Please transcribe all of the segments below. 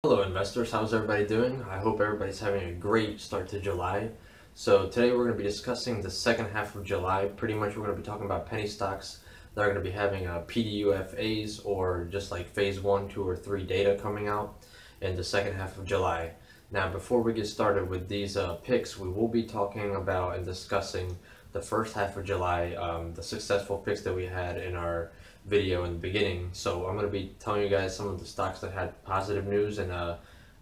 Hello investors, how's everybody doing? I hope everybody's having a great start to July. So today we're going to be discussing the second half of July. Pretty much we're going to be talking about penny stocks that are going to be having PDUFAs or just like phase 1, 2, or 3 data coming out in the second half of July. Now before we get started with these picks, we will be talking about and discussing the first half of July, the successful picks that we had in our video in the beginning. So I'm going to be telling you guys some of the stocks that had positive news, and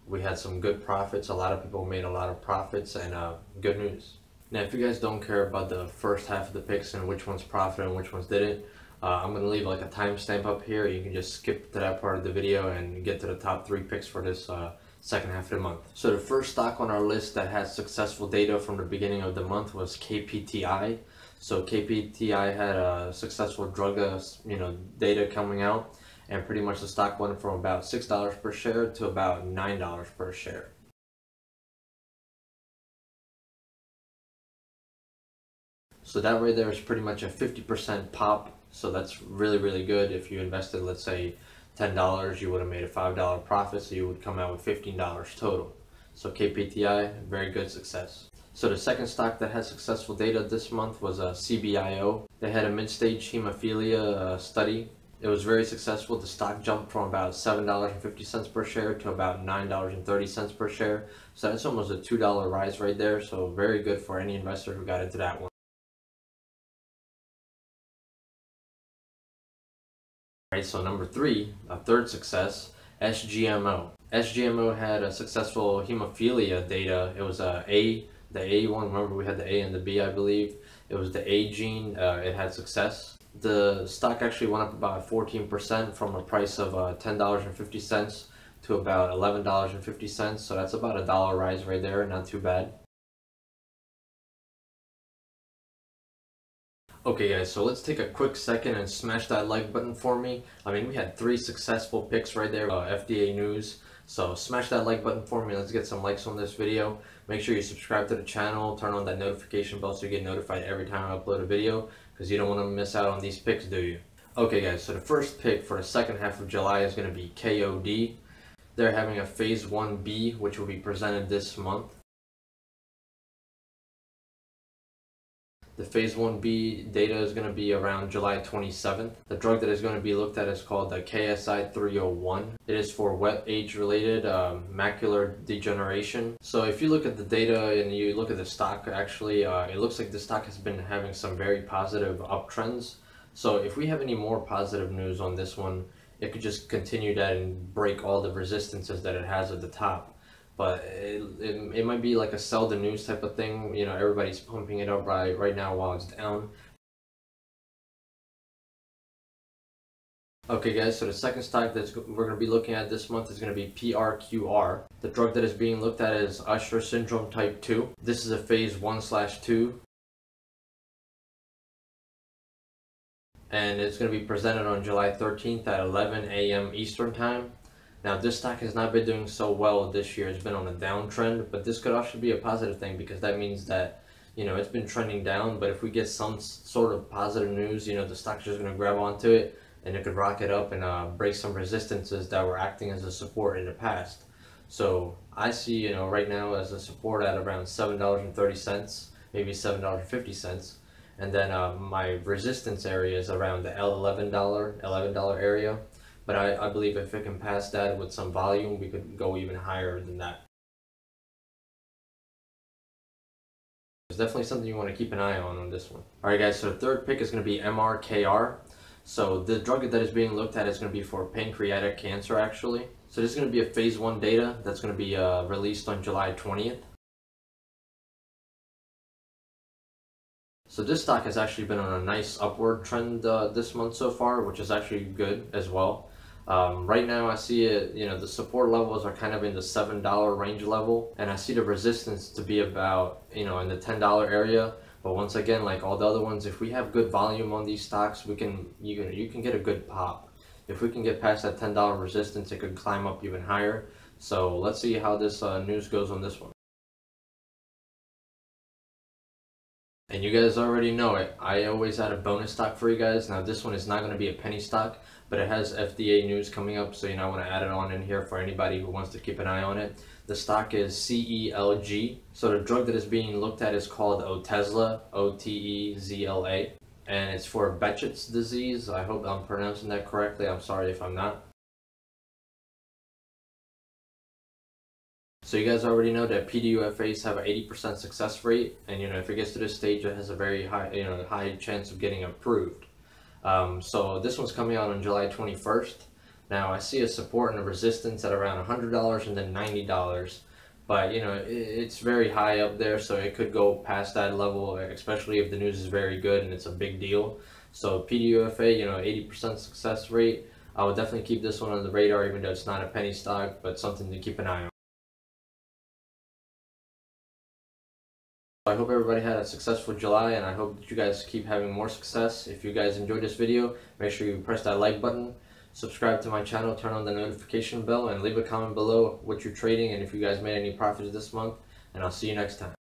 we had some good profits. A lot of people made a lot of profits, and good news. Now if you guys don't care about the first half of the picks and which ones profited and which ones didn't, I'm going to leave like a timestamp up here. You can just skip to that part of the video and get to the top 3 picks for this second half of the month. So the first stock on our list that had successful data from the beginning of the month was kpti. So kpti had a successful drug data coming out, and pretty much the stock went from about $6 per share to about $9 per share. So that right there is pretty much a 50% pop. So that's really good. If you invested, let's say $10, you would have made a $5 profit, so you would come out with $15 total. So kpti, very good success. So the second stock that had successful data this month was cbio. They had a mid-stage hemophilia study. It was very successful. The stock jumped from about $7.50 per share to about $9.30 per share. So that's almost a $2 rise right there. So very good for any investor who got into that one. Alright, so number 3, a third success, sgmo. Sgmo had a successful hemophilia data. It was the A one. Remember, we had the A and the B, I believe. It was the A gene. It had success. The stock actually went up about 14% from a price of $10.50 to about $11.50. So that's about a $1 rise right there. Not too bad. Okay guys, so let's take a quick second and smash that like button for me. I mean, we had 3 successful picks right there, FDA news. So smash that like button for me. Let's get some likes on this video. Make sure you subscribe to the channel, turn on that notification bell so you get notified every time I upload a video, because you don't want to miss out on these picks, do you? Okay guys, so the first pick for the second half of July is going to be KOD. They're having a phase 1B, which will be presented this month. The phase 1B data is going to be around July 27th. The drug that is going to be looked at is called the KSI 301. It is for wet age-related macular degeneration. So if you look at the data and you look at the stock, actually, it looks like the stock has been having some very positive uptrends. So if we have any more positive news on this one, it could just continue that and break all the resistances that it has at the top. But it might be like a sell the news type of thing. You know, everybody's pumping it up right now while it's down. Okay guys, so the second stock that we're going to be looking at this month is going to be PRQR. The drug that is being looked at is Usher syndrome type 2. This is a phase 1/2. And it's going to be presented on July 13th at 11 a.m. Eastern Time. Now this stock has not been doing so well this year. It's been on a downtrend, but this could actually be a positive thing, because that means that, you know, it's been trending down, but if we get some sort of positive news, you know, the stock's just going to grab onto it and it could rocket up and break some resistances that were acting as a support in the past. So I see, you know, right now as a support at around $7.30, maybe $7.50, and then my resistance area is around the $11 area. But I believe if it can pass that with some volume, we could go even higher than that. It's definitely something you want to keep an eye on this one. Alright guys, so the third pick is going to be mrkr. So the drug that is being looked at is going to be for pancreatic cancer, actually. So this is going to be a phase 1 data that's going to be released on July 20th. So this stock has actually been on a nice upward trend this month so far, which is actually good as well. Right now I see it, you know, the support levels are kind of in the $7 range level, and I see the resistance to be about, you know, in the $10 area. But once again, like all the other ones, if we have good volume on these stocks, you can get a good pop. If we can get past that $10 resistance, it could climb up even higher. So let's see how this news goes on this one. And you guys already know it. I always add a bonus stock for you guys. Now this one is not going to be a penny stock, but it has FDA news coming up, so I want to add it on in here for anybody who wants to keep an eye on it. The stock is CELG. So the drug that is being looked at is called Otezla, Otezla, and it's for Behçet's disease. I hope I'm pronouncing that correctly. I'm sorry if I'm not. So you guys already know that PDUFAs have an 80% success rate, and if it gets to this stage, it has a very high, high chance of getting approved. So this one's coming out on July 21st. Now I see a support and a resistance at around $100 and then $90, but it's very high up there, so it could go past that level, especially if the news is very good and it's a big deal. So PDUFA, 80% success rate. I would definitely keep this one on the radar, even though it's not a penny stock, but something to keep an eye on. I hope everybody had a successful July, and I hope that you guys keep having more success. If you guys enjoyed this video, make sure you press that like button, subscribe to my channel, turn on the notification bell, and leave a comment below what you're trading and if you guys made any profits this month. And I'll see you next time.